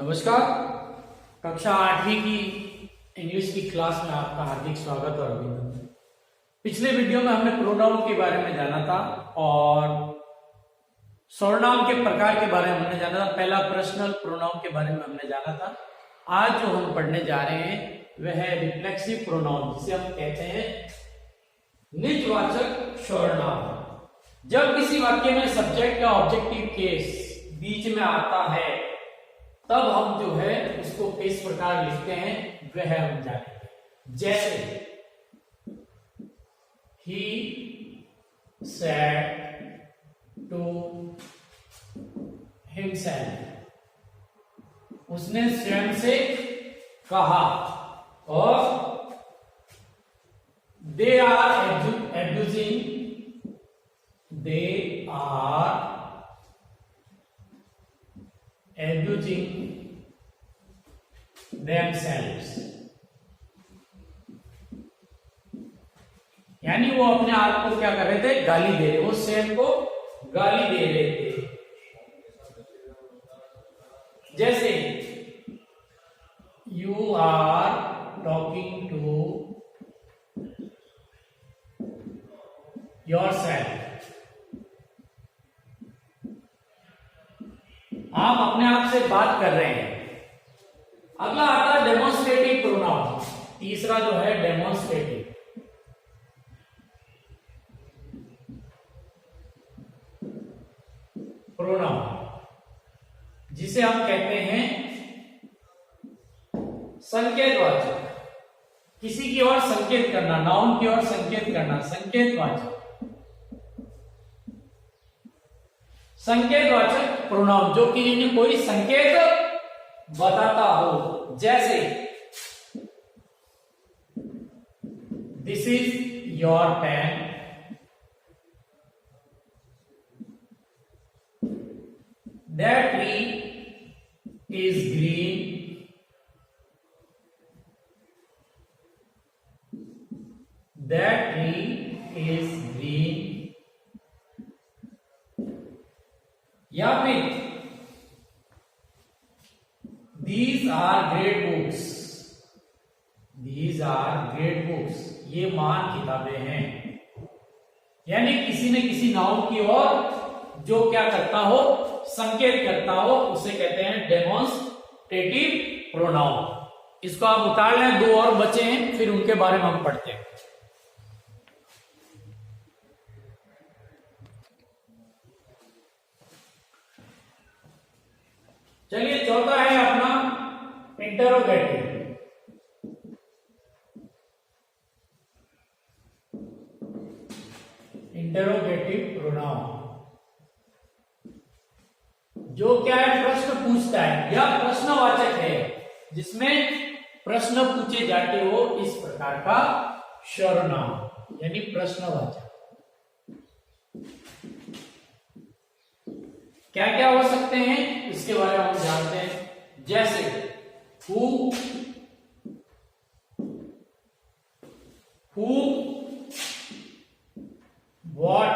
नमस्कार। कक्षा 8वीं की इंग्लिश की क्लास में आपका हार्दिक स्वागत और अभिनंदन। पिछले वीडियो में हमने प्रोनाउन के बारे में जाना था और सर्वनाम के प्रकार के बारे में हमने जाना था। पहला पर्सनल प्रोनाउन के बारे में हमने जाना था। आज जो हम पढ़ने जा रहे हैं वह है रिफ्लेक्सिव प्रोनाउन, जिसे हम कहते हैं निजवाचक सर्वनाम। जब किसी वाक्य में सब्जेक्ट या ऑब्जेक्टिव केस बीच में आता है तब हम जो है उसको किस प्रकार लिखते हैं वह हम जानेंगे। जैसे he said to himself, उसने स्वयं से कहा। और they are abusing themselves, यानी वो अपने आप को क्या कर रहे थे, गाली दे रहे, वो स्वयं को गाली दे रहे थे। जैसे you are talking to yourself, आप अपने आप से बात कर रहे हैं। अगला आता है डेमोन्स्ट्रेटिव प्रोनाउन। तीसरा जो है डेमोन्स्ट्रेटिव। प्रोनाउन जिसे हम कहते हैं संकेतवाचक, किसी की ओर संकेत करना, नाउन की ओर संकेत करना, संकेतवाचक। संकेतवाचक प्रोनाउन जो कि जिन्हें कोई संकेत बताता हो। जैसे this is your pen, that tree is green, that tree is green. या फिर These are great books, these are great books, ये महान किताबें हैं। यानी किसी न किसी नाउन की ओर जो क्या करता हो, संकेत करता हो, उसे कहते हैं डेमोन्स्ट्रेटिव प्रोनाउन। इसको आप उतार लें, दो और बचे हैं, फिर उनके बारे में हम पढ़ते हैं। चलिए, चौथा है अपना इंटरोगेटिव। इंटरोगेटिव प्रोनाउन जो क्या है, प्रश्न पूछता है या प्रश्नवाचक है, जिसमें प्रश्न पूछे जाते हो, इस प्रकार का सर्वनाम यानी प्रश्नवाचक। क्या क्या हो सकते हैं इसके बारे में हम जानते हैं। जैसे who, what,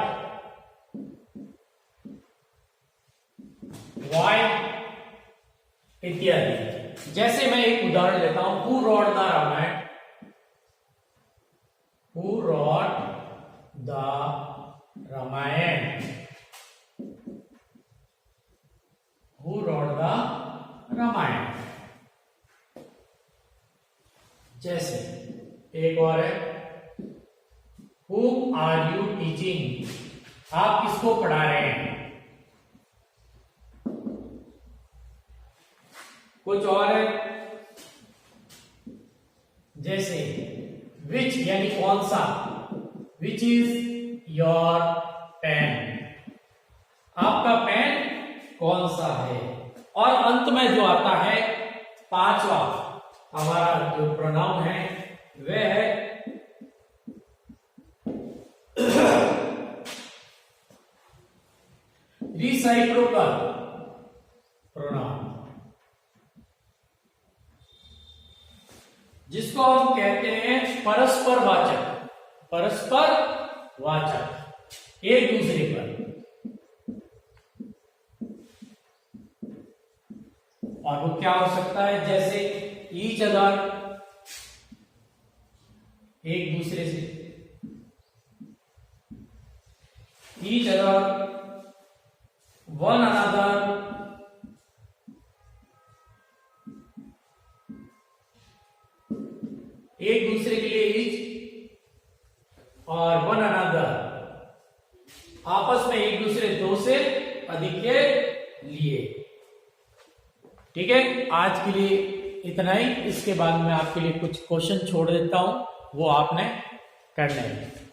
why इत्यादि। जैसे मैं एक उदाहरण लेता हूं, who wrote the Ramayan, who wrote the Ramayan, who wrote the Ramayan. जैसे एक और है, whom are you teaching, आप किसको पढ़ा रहे हैं। कुछ और है, जैसे which यानी कौन सा, which is your pen, आपका पेन कौन सा है। और अंत में जो आता है पांचवा हमारा जो प्रोनाउन है वह है रिसाइप्रोकल प्रोनाउन, जिसको हम कहते हैं परस्पर वाचक। परस्पर वाचक एक दूसरे पर। और वो क्या हो सकता है, जैसे ईच अदर, एक दूसरे से, ईच अदर, वन अनदर, एक दूसरे के लिए ईच और वन अनदर, आपस में एक दूसरे, दो से अधिक के लिए। ठीक है, आज के लिए इतना ही। इसके बाद मैं आपके लिए कुछ क्वेश्चन छोड़ देता हूं, वो आपने करने हैं।